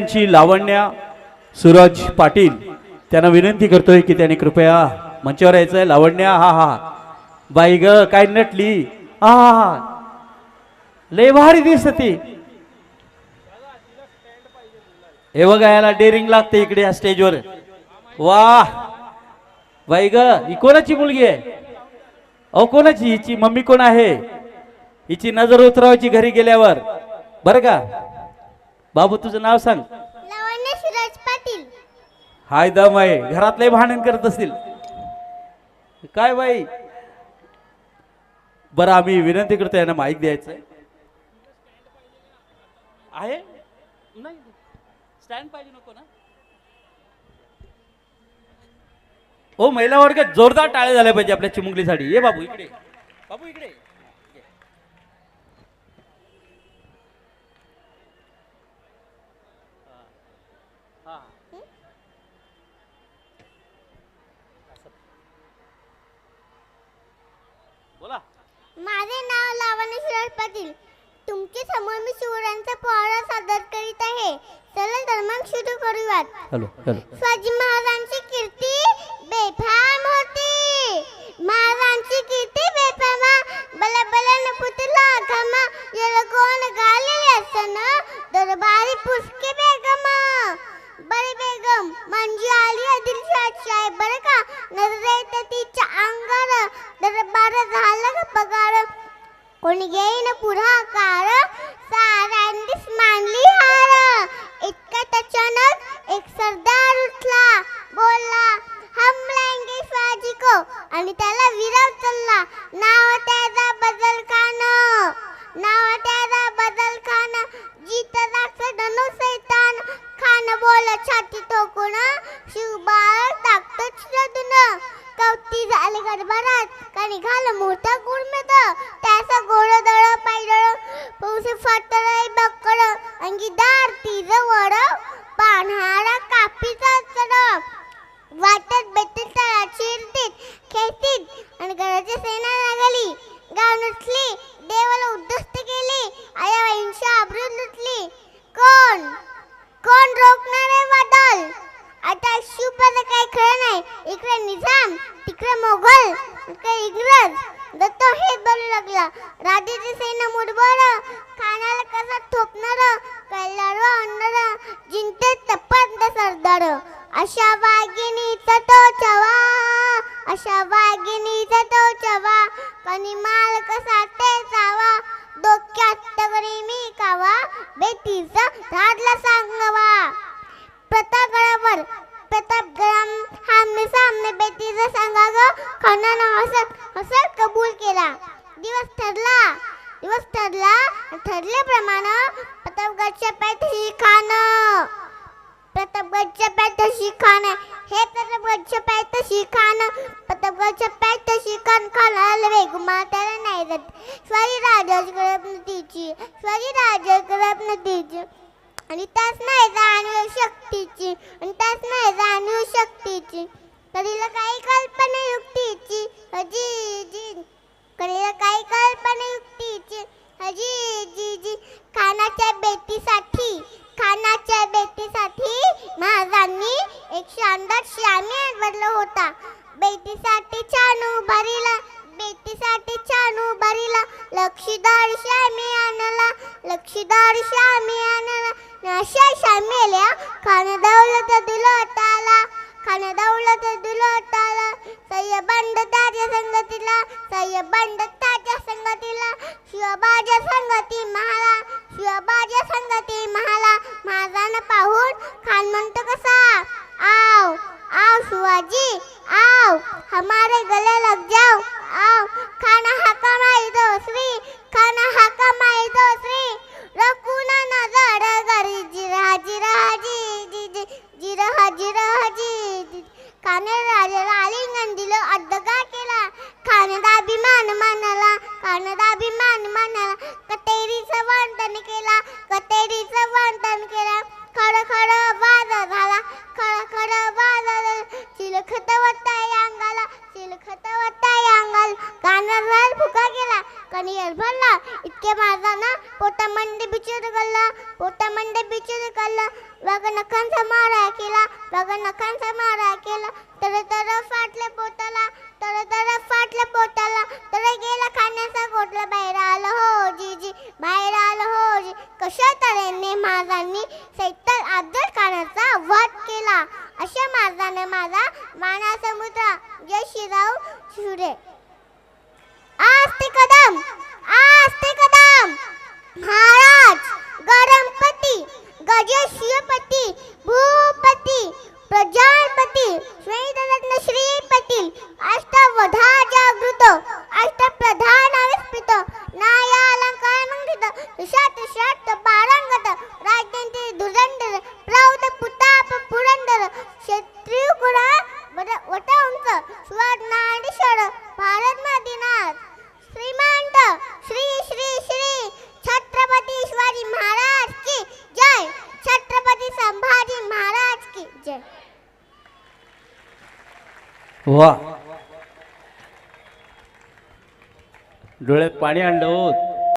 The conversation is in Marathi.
आमची लावण्या सूरज पाटील त्यांना विनंती करतोय की त्यांनी कृपया मंचावर यायचंय. लावण्या हा हा बाई ग काय नटली हा हा लय भारी दिसते. हे बघा याला डेअरिंग लागते इकडे या स्टेजवर. वाह बाई ग ही कोणाची मुलगी आहे? अहो कोणाची? हिची मम्मी कोण आहे? हिची नजर उतरवायची घरी गेल्यावर बरं का. बाबू तुझं नाव सांग. लावण्य सूरज पाटील. हाय दम आहे. घरातले भांडण करत असतील काय बाई. बरं आम्ही विनंती करतो यांना माईक द्यायचं आहे. नाही स्टँड पाहिजे नको ना. ओ महिला वर्ग जोरदार टाळे झाले पाहिजे आपल्या चिमुकलीसाठी. ये बाबू इकडे. बाबू इकडे. बोला. माझे नाव लावण्य सूरज पाटील. तुमच्या समोर मी शिवरायांचा पोवाडा सादर करीत आहे. चला तर मग सुरू करूयात. Hello hello. शिवाजी महाराजांची कीर्ती बेफाम होती. महाराजांची कीर्ती बेफाम. बला बला न पुतला घमा याला कोण गालेले असताना दरबारी पुष्के बेगम. बरे बेगम म्हणजे आली आदिलशाही आहे बरं का. नजरेत तिच्या अंगार दरबार झाला का पगार. कोणी घेईन पुढाकार साऱ्यांनीच मानली हार. इतक्यात अचानक एक सरदार उठला बोलला हम लाएंगे शिवाजी को आणि त्याला विराव चालला. नाव त्याचा बदल खान. नाव त्याचा बदल खान. जीत राक्षस धनु सैतान. खान बोल छाती टोकून शिवबाळ टाकतो चिरदून. कवती झाले गडबडात का निघालं मोठा गुळमेद. त्याचा गोळदळ पायदळ पौसे फाटलय बक्कड. अंगीदार तीज वड पान्हाळा कापीचा चढ. वाटत बेतील तळा चिरतीत खेतीत आणि घराची सेना लागली. गाव नसली देवाला उद्ध्वस्त केली. आया वाईंची आबरू लुटली. कोण कोण रोखणार आहे वादळ. आता शिवपाचं काही खरं नाही. इकडे निजाम तिकडे मोगल इकडे इंग्रज. दत्त हे बोलू लागला. राजाची सेना मुठभर खानाला कसा थोपणार. कल्लार आणणार जिंकते तपंत सरदार. अशा वाघिणीचा तो चवा. अशा वाघिणीचा तो चवा. कणी माल कसा ते जावा. डोक्यात तगरी मी कावा. बेटीचा राजला सांगवा. प्रतापगडावर प्रतापगड आमने सामने बेटीचा सांगा ग. खानानं हसत हसत कबूल केला. दिवस ठरला ठरल्याप्रमाणे प्रतापगडच्या पायथ्याशी खान. प्रतापगडच्या पायथ्याशी खान. हे प्रतापगडच्या पायथ्याशी खान. प्रतापगडच्या पायथ्याशी खान. खानाला वेगमा त्याला नाही जात. स्वारी राजाच करत नतीची. स्वारी राजा करत नतीची. आणि त्याच नाही जाणीव शक्तीची. आणि त्याच नाही जाणीव शक्तीची. कधीला काही कल्पना युक्तीची हजी. कधीला काही कल्पना युक्तीची हजी जी. खानाच्या बेटीसाठी महाराजांनी एक शानदार श्यामी आणवडला होता. बेटीसाठी छान उभारीला. बेटीसाठी छान उभारीला. लक्षीदार श्यामी आणला. लक्षीदार श्यामी आणला. अशा श्यामीला खान दौलत दुलटाला. खान दौलत दुलटाला. सय्यबंड ताज्या संगतीला. सय्यबंड ताज्या संगतीला. शिवबाच्या संगती महाला. शिवबाच्या संगती महाला. महाराजांना पाहून खान म्हणतो कसा आओ आओ शिवाजी आओ हमारे गले लग जाओ आओ. खाना हाका माई दोसरी. खाना हाका माई दोसरी. रकुना नजर गरी जिराजी राजी जी जिराजी राजी. खाने राजाला आलिंगन दिलं. अड्डगा केला. खानाचा अभिमान मानला. खानाचा अभिमान मानला. कटेरीचं वर्णन केला. कटेरीचं वर्णन केला. खड खड वाद झाला. खड खड वाद झाला. चिलखत वताय अंगाला. चिलखत वताय अंगाला. कानावर फुका गेला. कणियर भरला. इतके माझा पोटा बघ नखांचा मारा केला, बघ नखांचा मारा केला, तर फाटल्या पोटाला, तर फाटल्या पोटाला, तर गेला खाण्याचा गोठला, बाहेर आलं हो जीजी, बाहेर आलं हो जी. कशा तऱ्हेने महाराजांनी सैतान अफजल खानाचा वध केला, अशा महाराजाने माझा माना समुद्र. जय श्रीराव शिवरे. आस्ते कदम, आस्ते कदम. महाराज गरमपती, गजशिवपती, भूपती, प्रजापती, श्वेतरत्न श्रीपती, अष्टवधा जागृत, अष्टप्रधान विस्मित, नाया अलंकार मंडित, तुषात षट पारंगत, राजतंत्री धुरंधर, प्रौढ पुताप पुरंदर, क्षत्रिय गुण वट उंच, स्वर्णाडीश्वर, भारत मदिनाथ, श्रीमंत श्री श्री श्री छत्रपती शिवाजी महाराज की जय, छत्रपती संभाजी महाराज की जय. वा, डोळ्यात पाणी आणलं हो.